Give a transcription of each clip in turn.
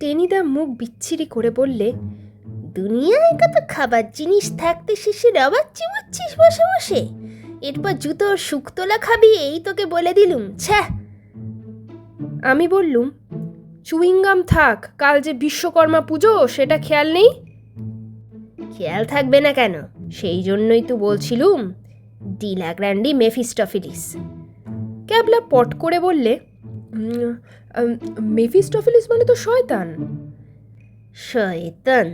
টেনিদা মুখ বিচ্ছিরি করে বললে, দুনিয়ায় কত খাবার জিনিস থাকতে শিশির আবার চিমুচ্ছিস বসে বসে। এরপর জুতোর শুকতোলা খাবি, এই তোকে বলে দিলুম। ছ্যাঃ। আমি বললুম, চুইংগাম থাক, কাল যে বিশ্বকর্মা পুজো সেটা খেয়াল নেই? খেয়াল থাকবে না কেন, সেই জন্যই তো বলছিলুম ডিলা গ্র্যান্ডি মেফিস্টফিলিস। ক্যাবলা পট করে বললে, মেফিস্টফিলিস মানে তো শয়তান। শয়তান?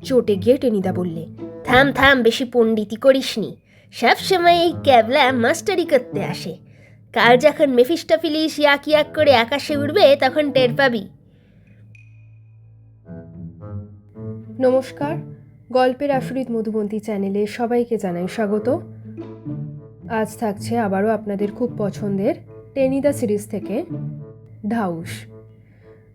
চটে গিয়ে টেনিদা বললে, থাম থাম, বেশি পণ্ডিতি করিসনি। সব সময় এই ক্যাবলা মাস্টারি করতে আসে। কাল যখন মেফিস্টফিলিস ইয়াক ইয়াক করে আকাশে উড়বে তখন টের পাবি। নমস্কার, গল্পের আসরিত মধুবন্তী চ্যানেলে সবাইকে জানাই স্বাগত। আজ থাকছে আবারও আপনাদের খুব পছন্দের টেনিদা সিরিজ থেকে ঢাউস।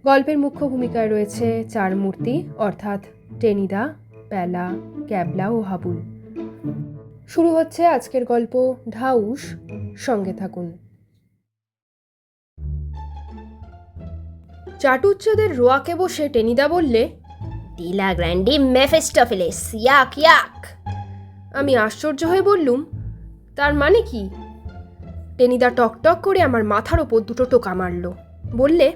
গল্পের মুখ্য ভূমিকায় রয়েছে চার মূর্তি, অর্থাৎ টেনিদা, প্যালা, ক্যাবলা ও হাবুল। শুরু হচ্ছে আজকের গল্প ঢাউস। সঙ্গে থাকুন। চাটুজ্যদের রোয়াকে বসে টেনিদা বললে, ডিলা গ্র্যান্ডি মেফিস্টফিলিস ইয়াক ইয়াক। আমি আশ্চর্য হয়ে বললুম, তার মানে কি? টেনিদা টকটক করে আমার মাথার ওপর দুটো টোকা মারল। বললে,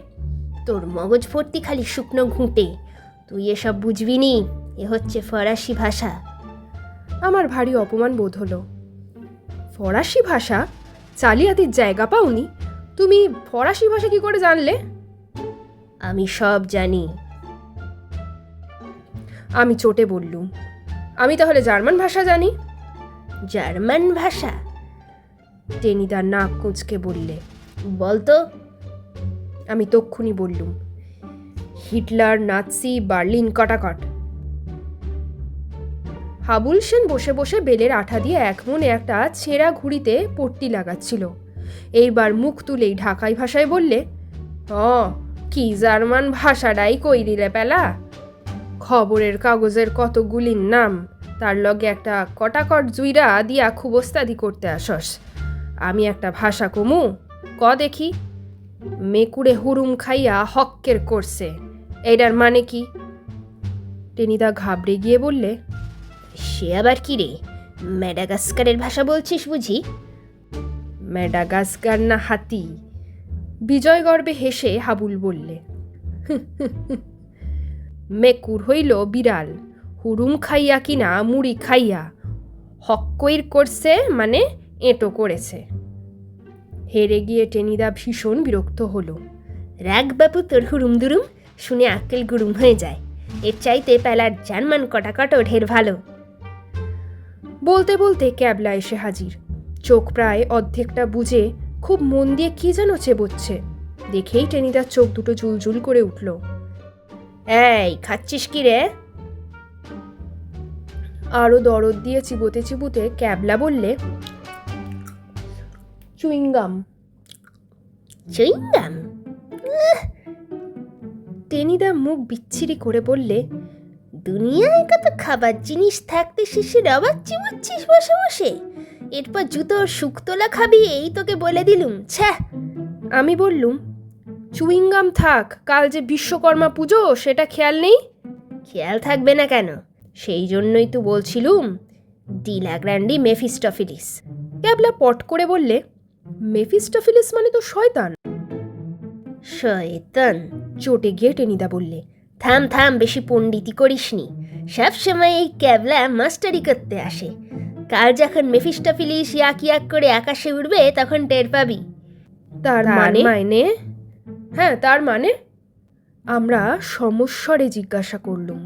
তোর মগজ ভর্তি খালি শুকনো ঘুঁটে, তুই এসব বুঝবি নি, এ হচ্ছে ফরাসি ভাষা। আমার ভারী অপমান বোধ হলো। ফরাসি ভাষা? চালিয়াতির জায়গা পাওনি? তুমি ফরাসি ভাষা কি করে জানলে? আমি সব জানি। আমি চটে বললুম, আমি তাহলে জার্মান ভাষা জানি। জার্মান ভাষা? টেনিদা নাক কুঁচকে বললে, বলতো। আমি তক্ষুনি বললুম, হিটলার, নাৎসি, বার্লিন, কাটাকাট। হাবুল সেন বসে বসে বেলের আঠা দিয়ে এক মনে একটা ছেঁড়া ঘুড়িতে পট্টি লাগাচ্ছিল। এইবার মুখ তুলেই ঢাকাই ভাষায় বললে, কি জার্মান ভাষাটাই কই দিলে পেলা। খবরের কাগজের কতগুলির নাম, তার লগে একটা কটাকট জুইরা দিয়া খুব ওস্তাদি করতে আসস। আমি একটা ভাষা কমু, ক দেখি। মেকুড়ে হুরুম খাইয়া হক্কের করছে, এইটার মানে কি? টেনিদা ঘাবড়ে গিয়ে বললে, সে আবার কি রে, ম্যাডাগাস্কারের ভাষা বলছিস বুঝি? ম্যাডাগাস্কার না হাতি? বিজয় গর্বে হেসে হাবুল বললে, মেকুর হইল বিড়াল, হুরুম খাইয়া কিনা মুড়ি খাইয়া, হক্কইর করছে মানে এঁটো করেছে। হেরে গিয়ে টেনিদা ভীষণ বিরক্ত হলো। রাগ বাপু তোর হুরুম দুরুম, শুনে আক্কেল গুরুম হয়ে যায়। এর চাইতে পেলার জার্মান কটাকটও ঢের ভালো। বলতে বলতে ক্যাবলা এসে হাজির। চোখ প্রায় অর্ধেকটা বুঝে খুব মন দিয়ে কি যেন চেবোচ্ছে। দেখেই টেনিদার চোখ দুটো জুলজুল করে উঠল। এই খাচ্ছিস কি রে? আরো দরদ দিয়ে চিবোতে চিবোতে ক্যাবলা বললে, চুইংগাম। চুইংগাম? টেনিদা মুখ বিচ্ছিরি করে বললে, দুনিয়ায় কত খাবার জিনিস থাকতে শিশির আবার চিমুচ্ছিস বসে বসে। এরপর জুতোর শুকতোলা খাবি, এই তোকে বলে দিলুম। ছ্যাঃ। আমি বললুম, চুইংগাম থাক, কাল যে বিশ্বকর্মা পুজো সেটা খেয়াল নেই? খেয়াল থাকবে না কেন, সেই জন্যই তো বলছিলুম ডিলা গ্র্যান্ডি মেফিস্টফিলিস। ক্যাবলা পট করে বললে, মেফিস্টফিলিস মানে তো শয়তান। শয়তান? চটে গিয়ে টেনিদা বললে, থাম থাম, বেশি পণ্ডিতি করিসনি। সব সময় এই ক্যাবলা মাস্টারি করতে আসে। কাল যখন মেফিস্টফিলিস ইয়াক ইয়াক করে আকাশে উড়বে তখন টের পাবি। তার মানে? হ্যাঁ, তার মানে? আমরা সমস্বরে জিজ্ঞাসা করলুম।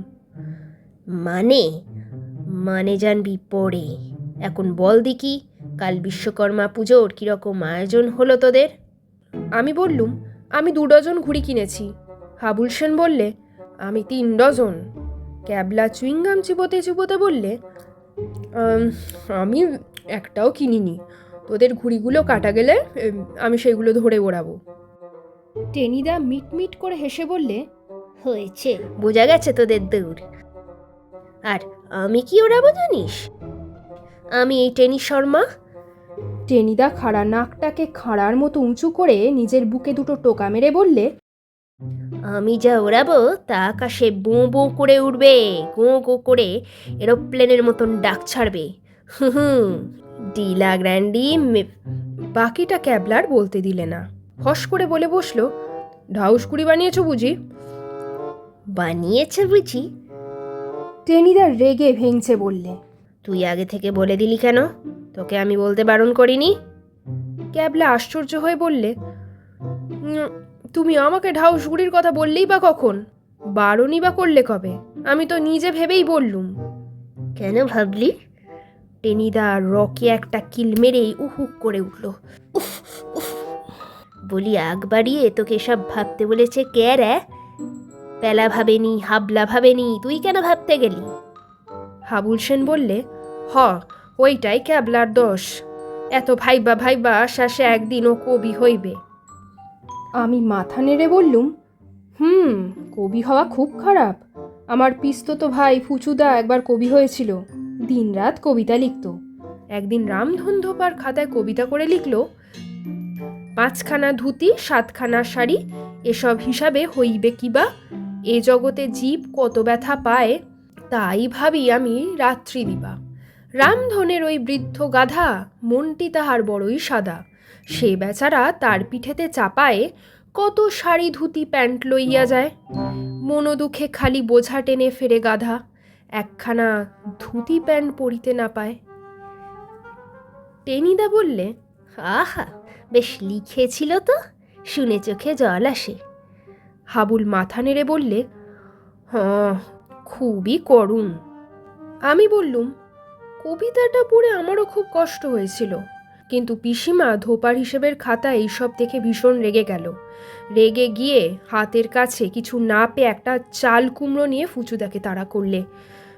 মানে জানবি পরে, এখন বল দেখি কাল বিশ্বকর্মা পুজোর কিরকম আয়োজন হলো তোদের? আমি বললুম, আমি 2 ডজন ঘুড়ি কিনেছি। হাবুল সেন বললে, আমি 3 ডজন। ক্যাবলা চুইংগাম চিবোতে চিবোতে বললে, আমি একটাও কিনিনি। তোদের ঘুড়িগুলো কাটা গেলে আমি সেগুলো ধরে ওড়াবো। টেনিদা মিটমিট করে হেসে বললে, হয়েছে, বোঝা গেছে তোদের দৌড়। আর আমি কি ওড়াবো জানিস? আমি এই টেনি শর্মা। টেনিদা খাড়া নাকটাকে খাড়ার মতো উঁচু করে নিজের বুকে দুটো টোকা মেরে বললে, আমি যা ওড়াবো তা আকাশে বোঁ বোঁ করে উড়বে, গোঁ গোঁ করে এরোপ্লেনের মতন ডাক ছাড়বে। হুম, ডিলা গ্র্যান্ডি। বাকিটা ক্যাবলার বলতে দিলে না, ফস করে বলে বসলো, ঢাউসকুড়ি বানিয়েছো বুঝি? বানিয়েছে বুঝি? টেনিদা রেগে ভেঙছে বললে। তুই আগে থেকে বলে দিলি কেন? তোকে আমি বলতে বারণ করিনি? ক্যাবলা আশ্চর্য হয়ে বললে, তুমি আমাকে ঢাউসগুড়ির কথা বললেই বা কখন? বারণই বা করলে কবে? আমি তো নিজে ভেবেই বললুম। কেন ভাবলি? টেনিদা রকে একটা কিল মেরেই উহুক করে উঠল। উফ উফ, বলি আগ বাড়িয়ে তোকে সব ভাবতে বলেছে কে রে? পেলা ভাবেনি, হাবলা ভাবেনি, তুই কেন ভাবতে গেলি? হাবুল সেন বললে, ওইটাই ক্যাবলার দোষ। এত ভাইবা ভাইবা শেষে একদিন ও কবি হইবে। আমি মাথা নেড়ে বললুম, কবি হওয়া খুব খারাপ। আমার পিস্তত ভাই ফুচুদা একবার কবি হয়েছিল, দিনরাত কবিতা লিখত। একদিন রামধন্ধপার খাতায় কবিতা করে লিখল, 5খানা ধুতি 7খানা শাড়ি, এসব হিসাবে হইবে কিবা, এ জগতে জীব কত ব্যথা পায়, তাই ভাবি আমি রাত্রি দিবা। রামধনের ওই বৃদ্ধ গাধা, মনটি তাহার বড়ই সাদা, সে বেচারা তার পিঠেতে চাপায়ে কত শাড়ি ধুতি প্যান্ট লইয়া যায়। মনোদুঃখে খালি বোঝা টেনে ফেরে গাধা, একখানা ধুতি প্যান্ট পরিতে না পায়। টেনিদা বললে, আহা, বেশ লিখেছিল তো, শুনে চোখে জল আসে। হাবুল মাথা নেড়ে বললে, খুবই করুণ। আমি বললুম, কবিতাটা পড়ে আমারও খুব কষ্ট হয়েছিল, কিন্তু পিসিমা ধোপার হিসেবের খাতা এইসব দেখে ভীষণ রেগে গেল। রেগে গিয়ে হাতের কাছে কিছু না পেয়ে একটা চাল কুমড়ো নিয়ে ফুচুদাকে তাড়া করলে,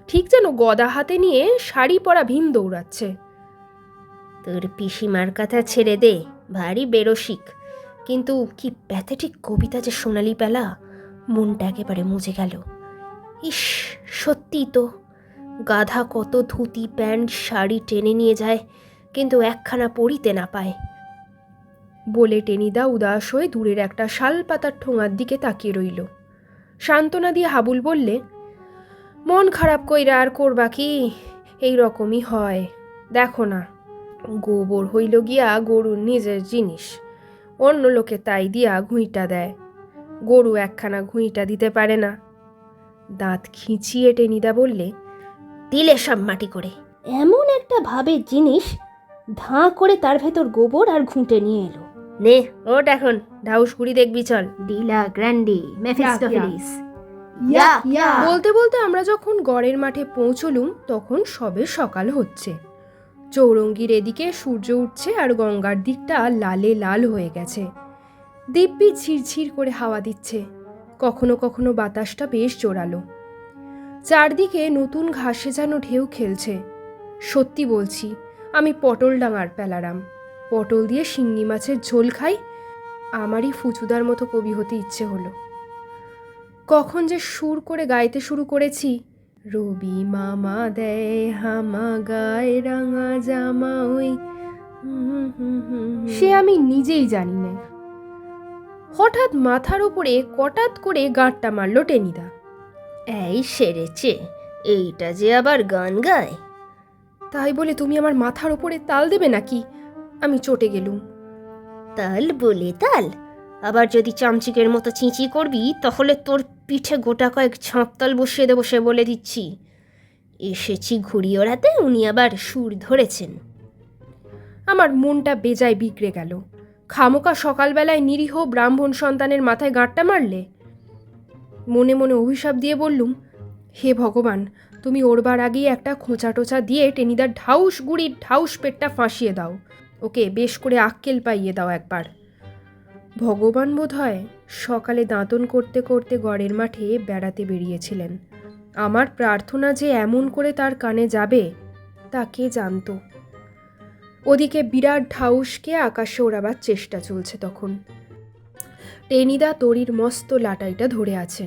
ঠিক যেন গদা হাতে নিয়ে শাড়ি পরা ভীম দৌড়াচ্ছে। তোর পিসিমার কথা ছেড়ে দে, ভারী বেরসিক, কিন্তু কি প্যাথেটিক কবিতা যে সোনালি পেলা, মনটা একেবারে মুজে গেল। ইস, সত্যি তো, গাধা কত ধুতি প্যান্ট শাড়ি টেনে নিয়ে যায়, কিন্তু একখানা পরিতে না পায়। বলে টেনিদা উদাস হয়ে দূরের একটা শাল পাতার ঠোঙার দিকে তাকিয়ে রইল। সান্ত্বনা দিয়ে হাবুল বললে, মন খারাপ কইরা আর করবা কি, এই রকমই হয়। দেখো না, গোবর হইল গিয়া গরুর নিজের জিনিস, অন্য লোকে তাই দিয়া ঘুঁইটা দেয়, গরু একখানা ঘুঁইটা দিতে পারে না। দাঁত খিঁচিয়ে টেনিদা বললে, দিলে সব মাটি করে। এমন একটা ভাবের জিনিস, ধাঁ করে তার ভেতর গোবর আর ঘুঁটে নিয়ে এলো। নে ওট এখন, ঢাউসকুড়ি দেখবি চল। ডিলা গ্র্যান্ডি মেফিস্টোফেলিস। বলতে বলতে আমরা যখন গড়ের মাঠে পৌঁছলুম তখন সবে সকাল হচ্ছে। চৌরঙ্গির এদিকে সূর্য উঠছে আর গঙ্গার দিকটা লালে লাল হয়ে গেছে। দিব্যি ঝিরঝির করে হাওয়া দিচ্ছে, কখনো কখনো বাতাসটা বেশ জোরালো। চারদিকে নতুন ঘাসে যেন ঢেউ খেলছে। সত্যি বলছি, আমি পটল ডাঙার পেলারাম। পটল দিয়ে শিঙি মাছের ঝোল খাই, আমারই ফুচুদার মতো কবি হতে ইচ্ছে হলো। কখন যে সুর করে গাইতে শুরু করেছি, রবি মামা দেয় হামা গায়ে রাঙা জামা, ওই সে আমি নিজেই জানি না। হঠাৎ মাথার উপরে কটাত করে গাঁটটা মারল টেনিদা। এই সেরেছে, এইটা যে আবার গান গায়। তাই বলে তুমি আমার মাথার উপরে তাল দেবে নাকি? আমি চটে গেলুম। তাল বলে তাল, আবার যদি চামচিকের মতো চিঁচি করবি তাহলে তোর পিঠে গোটা কয়েক ঝাঁপতাল বসিয়ে দেবো, সে বলে দিচ্ছি। এসেছি ঘুড়ি ওড়াতে, উনি আবার সুর ধরেছেন। আমার মনটা বেজায় বিগড়ে গেল। খামোকা সকালবেলায় নিরীহ ব্রাহ্মণ সন্তানের মাথায় গাঁটটা মারলে। মনে মনে অভিশাপ দিয়ে বললুম, হে ভগবান, তুমি ওরবার আগেই একটা খোঁচা টোচা দিয়ে টেনিদার ঢাউস গুড়ির ঢাউস পেটটা ফাঁসিয়ে দাও, ওকে বেশ করে আক্কেল পাইয়ে দাও একবার। ভগবান বোধ হয় সকালে দাঁতন করতে করতে গড়ের মাঠে বেড়াতে বেরিয়েছিলেন। আমার প্রার্থনা যে এমন করে তার কানে যাবে তা কে জানত। ওদিকে বিরাট ঢাউসকে আকাশে ওড়াবার চেষ্টা চলছে তখন। টেনিদা তরির মস্ত লাটাইটা ধরে আছে,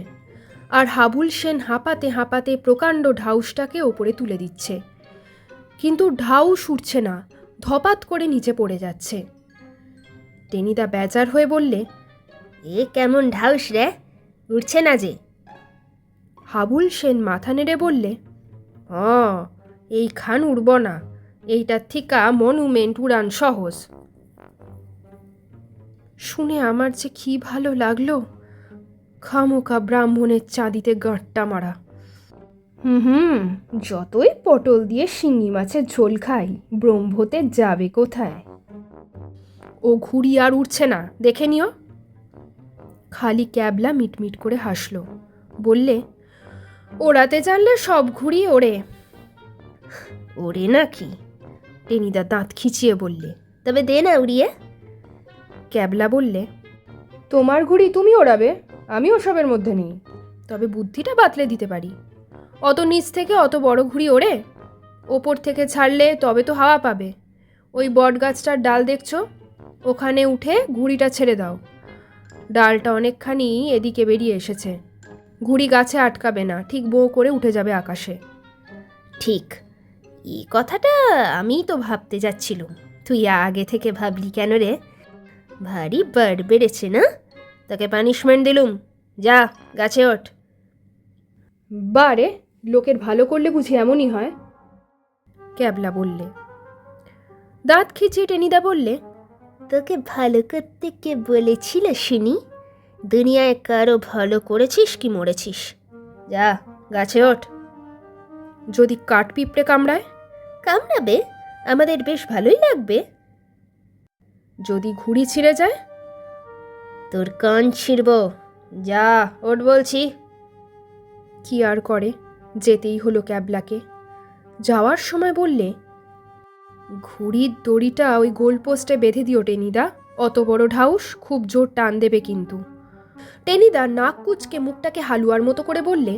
আর হাবুল সেন হাঁপাতে হাঁপাতে প্রকাণ্ড ঢাউসটাকে ওপরে তুলে দিচ্ছে, কিন্তু ঢাউস উঠছে না, ধপাত করে নিচে পড়ে যাচ্ছে। টেনিদা বেজার হয়ে বললে, এ কেমন ঢাউস রে, উঠছে না যে। হাবুল সেন মাথা নেড়ে বললে, এইখান উড়ব না, এইটার থিকা মনুমেন্ট উড়ান সহজ। শুনে আমার যে কি ভালো লাগলো, খামোকা ব্রাহ্মণের চাঁদিতে গাঁটটা মারা। হুম, যতই পটল দিয়ে শিঙি মাছের ঝোল খাই, ব্রহ্মতে যাবে কোথায়? ও ঘুড়ি আর উঠছে না, দেখে নিও। খালি ক্যাবলা মিটমিট করে হাসল, বললে, ওড়াতে জানলে সব ঘুড়ি ওড়ে। ওরে নাকি? টেনিদা দাঁত খিচিয়ে বললে। তবে দে না উড়িয়ে। ক্যাবলা বললে, তোমার ঘুড়ি তুমি ওড়াবে, আমি ওসবের মধ্যে নেই, তবে বুদ্ধিটা বাতলে দিতে পারি। অত নিচ থেকে অত বড় ঘুড়ি ওড়ে? ওপর থেকে ছাড়লে তবে তো হাওয়া পাবে। ওই বট গাছটার ডাল দেখছো, ওখানে উঠে ঘুড়িটা ছেড়ে দাও। ডালটা অনেকখানি এদিকে বেরিয়ে এসেছে, ঘুড়ি গাছে আটকাবে না, ঠিক বো করে উঠে যাবে আকাশে। ঠিক, এই কথাটা আমি তো ভাবতে যাচ্ছিলুম, তুই আগে থেকে ভাবলি কেন রে? ভারী বার্ড বেড়েছে না? তোকে পানিশমেন্ট দিলুম, যা গাছে ওঠ। বারে, লোকের ভালো করলে বুঝি এমনই হয়? ক্যাবলা বললে। দাঁত খিচিয়ে টেনিদা বললে, তোকে ভালো করতে কে বলেছিল শুনি? দুনিয়ায় কারো ভালো করেছিস কি মরেছিস? যা গাছে ওঠ। যদি কাঠ পিঁপড়ে কামড়ায়? কামড়াবে, আমাদের বেশ ভালোই লাগবে। যদি ঘুড়ি ছিঁড়ে যায়? তোর কান ছিঁড়ব, যা ওঠ বলছি। কি আর করে, যেতেই হলো ক্যাবলাকে। যাওয়ার সময় বললে, ঘুড়ির দড়িটা ওই গোলপোস্টে বেঁধে দিও টেনিদা, অত বড় ঢাউস, খুব জোর টান দেবে কিন্তু। টেনিদা নাক কুচকে মুখটাকে হালুয়ার মতো করে বললে,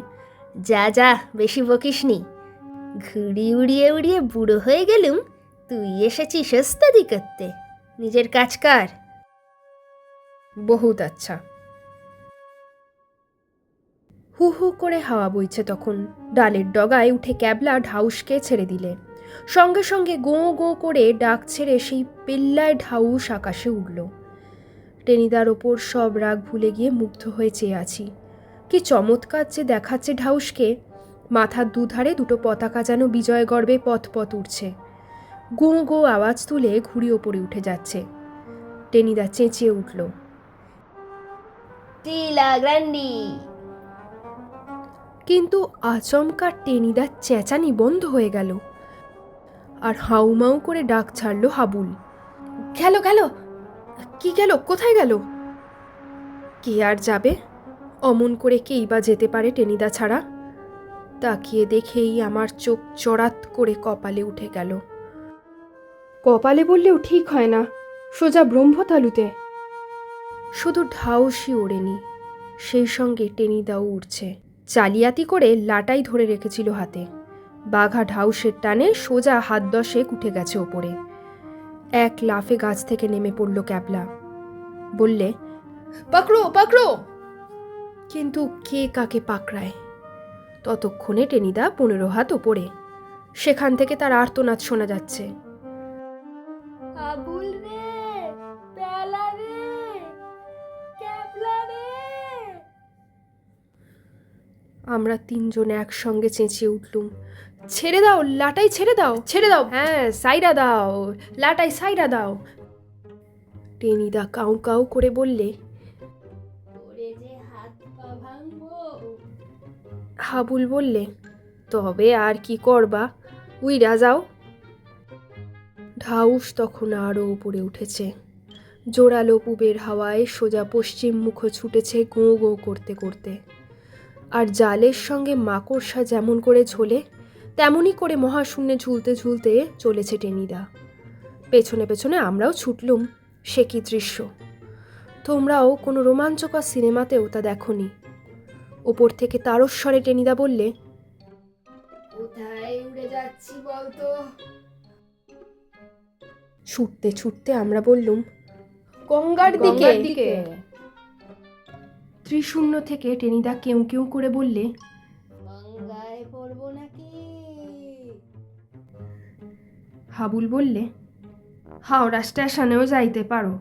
যা যা, বেশি বকিস নি। ঘুড়ি উড়িয়ে উড়িয়ে বুড়ো হয়ে গেলুম, তুই এসেছিস ওস্তাদি করতে। নিজের কাজ কর। বহুত আচ্ছা। হু হু করে হাওয়া বইছে তখন। ডালের ডগায় উঠে ক্যাবলা ঢাউসকে ছেড়ে দিলে, সঙ্গে সঙ্গে গোঁ গোঁ করে ডাক ছেড়ে সেই পেল্লায় ঢাউস আকাশে উঠল। টেনিদার ওপর সব রাগ ভুলে গিয়ে মুগ্ধ হয়ে চেয়ে আছি। কি চমৎকার যে দেখাচ্ছে ঢাউসকে! মাথার দুধারে দুটো পতাকা যেন বিজয় গর্বে পথ পথ উঠছে, গোঁ গোঁ আওয়াজ তুলে ঘুড়ি ওপরে উঠে যাচ্ছে। টেনিদা চেঁচিয়ে উঠল, টিলা গ্র্যান্ডি। কিন্তু আচমকা টেনিদার চেঁচানি বন্ধ হয়ে গেল, আর হাউমাউ করে ডাক ছাড়ল হাবুল। গেল গেল, কি গেল, কোথায় গেল? কে আর যাবে? অমন করে কেই বা যেতে পারে টেনিদা ছাড়া? তাকিয়ে দেখেই আমার চোখ চড়াত করে কপালে উঠে গেল। কপালে বললেও ঠিক হয় না, সোজা ব্রহ্মতালুতে। শুধু ঢাউসই ওড়েনি, সেই সঙ্গে টেনিদাও উড়ছে। জালিয়াতি করে লাটাই ধরে রেখেছিল হাতে, বাঘা ঢাউসের টানে সোজা হাত দশেক উঠে গেছে ওপরে। এক লাফে গাছ থেকে নেমে পড়ল ক্যাবলা, বললে, পাকড়ো পাকড়ো। কিন্তু কে কাকে পাকড়ায়? ততক্ষণে টেনিদা 15 হাত ওপরে, সেখান থেকে তার আর্তনাদ শোনা যাচ্ছে, আবুল রে, প্যালা রে, ক্যাবলা রে। আমরা তিনজনে একসঙ্গে চেঁচিয়ে উঠলুম, ছেড়ে দাও লাটাই, ছেড়ে দাও, ছেড়ে দাও, হ্যাঁ সাইরা দাও, লাটাই সাইরা দাও। টেনিদা কাউ কাউ করে বললে, হাবুল বললে, তবে আর কি করবা, উইরা যাও। ঢাউস তখন আরও উপরে উঠেছে, জোরালো পুবের হাওয়ায় সোজা পশ্চিম মুখ ছুটেছে গোঁ গোঁ করতে করতে। আর জালের সঙ্গে মাকড়সা যেমন করে ঝোলে, তেমনই করে মহাশূন্যে ঝুলতে ঝুলতে চলেছে টেনিদা। পেছনে পেছনে আমরাও ছুটলুম। সে কি দৃশ্য! তোমরাও কোনো রোমাঞ্চকর সিনেমাতেও তা দেখোনি। ওপর থেকে তারস্বরে টেনিদা বললে, কোথায় উড়ে যাচ্ছি বলতো? ছুটতে ছুটতে আমরা বললুম, গঙ্গার দিকে। ত্রিশূন্য থেকে টেনিদা কেউ কেউ করে বললে, গঙ্গায় পড়ব নাকি? হাবুল বললে, হাওড়া স্টেশনেও যাইতে পারো।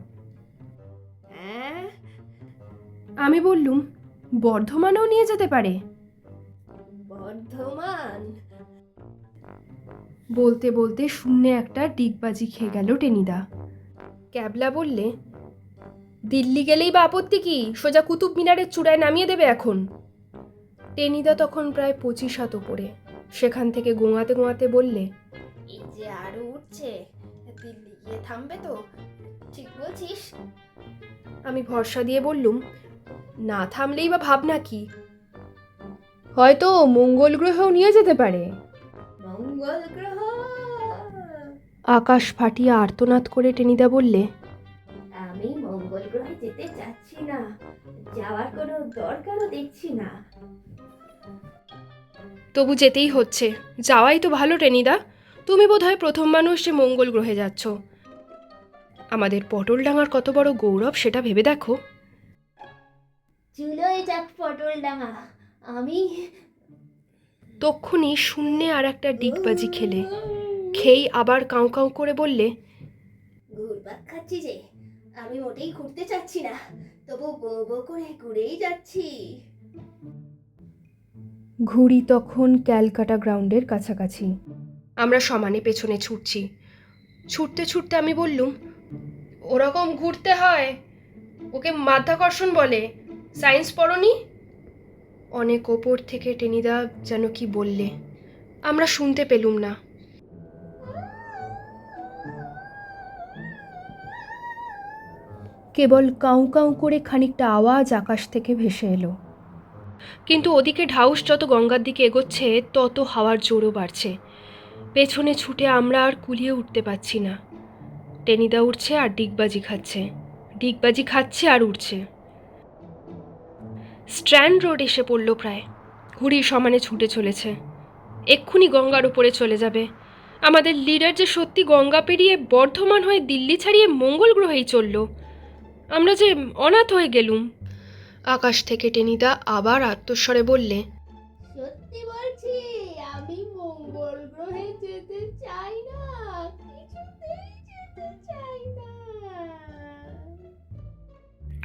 আমি বললুম, বর্ধমানেও নিয়ে যেতে পারে। বর্ধমান? বলতে বলতে শূন্যে একটা ডিগবাজি খেয়ে গেল টেনিদা। ক্যাবলা বললে, দিল্লি গেলেই বা আপত্তি কি? সোজা কুতুব মিনারের চূড়ায় নামিয়ে দেবে এখন। টেনিদা তখন প্রায় 25 হাত ওপরে, সেখান থেকে গোঙাতে গোঙাতে বললে, এই যে আরো উঠছে, দিল্লি গিয়ে থামবে তো? ঠিক বলছিস? আমি ভরসা দিয়ে বললুম, না থামলেই বা ভাবনা কি, হয়তো মঙ্গল গ্রহেও নিয়ে যেতে পারে। মঙ্গল গ্রহ? আকাশ ফাটিয়ে আর্তনাদ করে টেনিদা বললে, আমি মঙ্গল গ্রহে যেতে চাচ্ছি না, যাওয়ার কোনো দরকারও দেখছি না। তবু যেতেই হচ্ছে। যাওয়াই তো ভালো টেনিদা। তুমি বোধহয় প্রথম মানুষ যে মঙ্গল গ্রহে যাচ্ছ। আমাদের পটলডাঙার কত বড় গৌরব সেটা ভেবে দেখো। চুলোয় যাক পটল ডাঙা, আমি তক্ষুনি শূন্যে আর একটা ডিগবাজি খেয়েই আবার কাউ কাউ করে বললে, ঘুরপাক খাচ্ছি যে, আমি মোটেই ঘুরতে চাচ্ছি না, তবু বো বো করে ঘুরেই যাচ্ছি। ঘুড়ি তখন ক্যালকাটা গ্রাউন্ডের কাছাকাছি। আমরা সমানে পেছনে ছুটছি। ছুটতে ছুটতে আমি বললুম, ওরকম ঘুরতে হয়, ওকে মাধ্যাকর্ষণ বলে। সায়েন্স পড়নি? অনেক ওপর থেকে টেনিদা যেন কি বললে, আমরা শুনতে পেলুম না। কেবল কাউ কাউ করে খানিকটা আওয়াজ আকাশ থেকে ভেসে এলো। কিন্তু ওদিকে ঢাউস যত গঙ্গার দিকে এগোচ্ছে তত হাওয়ার জোরও বাড়ছে। পেছনে ছুটে আমরা আর কুলিয়ে উঠতে পারছি না। টেনিদা উঠছে আর ডিগবাজি খাচ্ছে আর উঠছে। স্ট্র্যান্ড রোড এসে পড়ল প্রায়। ঘুড়ি সমানে ছুটে চলেছে, এক্ষুনি গঙ্গার উপরে চলে যাবে। আমাদের লিডার যে সত্যি গঙ্গা পেরিয়ে বর্ধমান হয়ে দিল্লি ছাড়িয়ে মঙ্গল গ্রহেই চলল। আমরা যে অনাথ হয়ে গেলুম। আকাশ থেকে টেনিদা আবার আত্মস্বরে বললে, সত্যি বলছি, আমি মঙ্গল গ্রহে যেতে চাই না, কিছুতেই যেতে চাই না।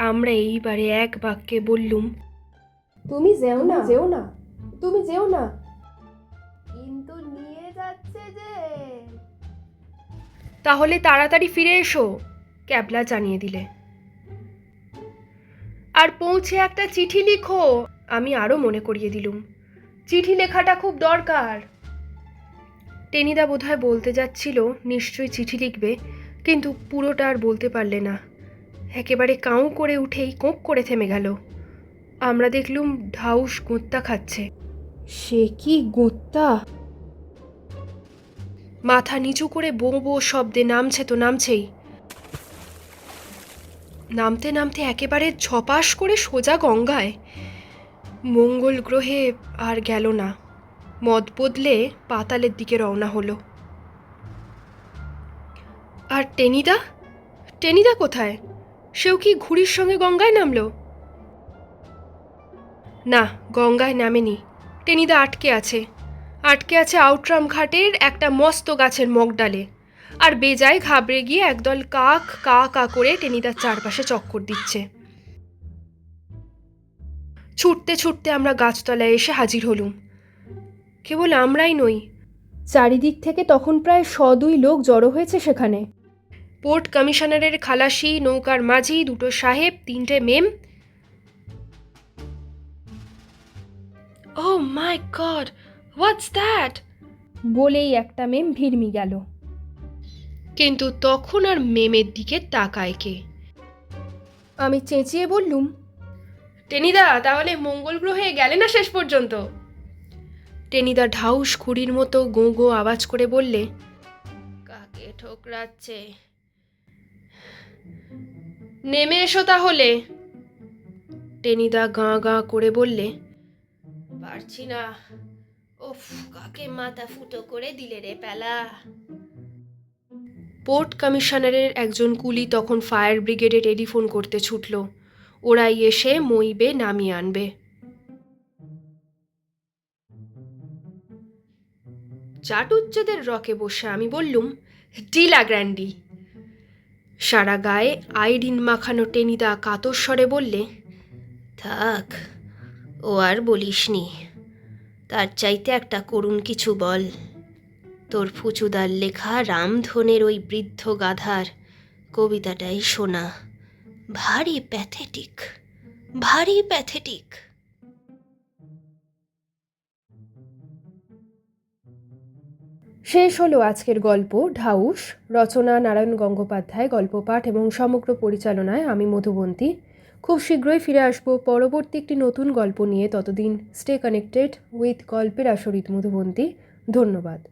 আমরা এইবারে এক বাক্যে বললুম, তুমি যেও না, তুমি যেও না। কিন্তু নিয়ে যাচ্ছে যে। তাহলে তাড়াতাড়ি ফিরে এসো, ক্যাবলা জানিয়ে দিলে। আর পৌঁছে একটা চিঠি লিখো, আমি আরও মনে করিয়ে দিলুম। চিঠি লেখাটা খুব দরকার। টেনিদা বোধহয় বলতে যাচ্ছিল নিশ্চয়ই চিঠি লিখবে, কিন্তু পুরোটা আর বলতে পারলে না। একেবারে কাউ করে উঠেই কোঁক করে থেমে গেল। আমরা দেখলুম ঢাউস গোঁত্তা খাচ্ছে। সে কি গোঁত্তা! মাথা নিচু করে বো বো শব্দে নামছে তো নামছেই। নামতে নামতে একেবারে ঝপাস করে সোজা গঙ্গায়। মঙ্গল গ্রহে আর গেল না, মদ বদলে পাতালের দিকে রওনা হলো। আর টেনিদা কোথায়? সেও কি ঘুড়ির সঙ্গে গঙ্গায় নামলো? না, গঙ্গায় নামেনি। টেনিদা আটকে আছে আউটরাম ঘাটের একটা মস্ত গাছের মগডালে। আর বেজায় ঘাবড়ে গিয়ে একদল কাক কা কা করে টেনিদার চারপাশে চক্কর দিচ্ছে। ছুটতে ছুটতে আমরা গাছতলায় এসে হাজির হলুম। কেবল আমরাই নই, চারিদিক থেকে তখন প্রায় 100-2 লোক জড়ো হয়েছে সেখানে। পোর্ট কমিশনারের খালাসি, নৌকার মাঝি, 2 সাহেব, 3 মেম। Oh my God, what's that? বলেই একটা মেম ভিড়মি গেল। কিন্তু তখন আর মেমের দিকে তাকায় কে? আমি চেঁচিয়ে বললুম, টেনিদা তাহলে মঙ্গল গ্রহে গেলে না শেষ পর্যন্ত? টেনিদা ঢাউস খুঁড়ির মতো গো গো আওয়াজ করে বললে, কাকে ঠোকরাচ্ছে? নেমে এসো তাহলে। টেনিদা গাঁ গাঁ করে বললে, পারছি না, ওফ, কাকে মাথা ফুটো করে দিলে রে প্যালা। পোর্ট কমিশনারের একজন কুলি তখন ফায়ার ব্রিগেডে টেলিফোন করতে ছুটল, ওরাই এসে মইবে নামিয়ে আনবে। চাটুজ্জেদের রকে বসে আমি বললুম, ডিলা গ্র্যান্ডি। সারা গায়ে আইডিন মাখানো টেনিদা কাতর স্বরে বললে, থাক, ও আর বলিসনি, তার চাইতে একটা করুণ কিছু বল। তোর ফুচুদার লেখা রামধনের ওই বৃদ্ধ গাধার কবিতাটাই শোনা। ভারী প্যাথেটিক, ভারী প্যাথেটিক। শেষ হলো আজকের গল্প ঢাউস। রচনা নারায়ণ গঙ্গোপাধ্যায়, গল্প পাঠ এবং সমগ্র পরিচালনায় আমি মধুবন্তী। খুব শীঘ্রই ফিরে আসবো পরবর্তী একটি নতুন গল্প নিয়ে। ততদিন স্টে কানেক্টেড উইথ গল্পের আসরিত মধুবন্তী। ধন্যবাদ।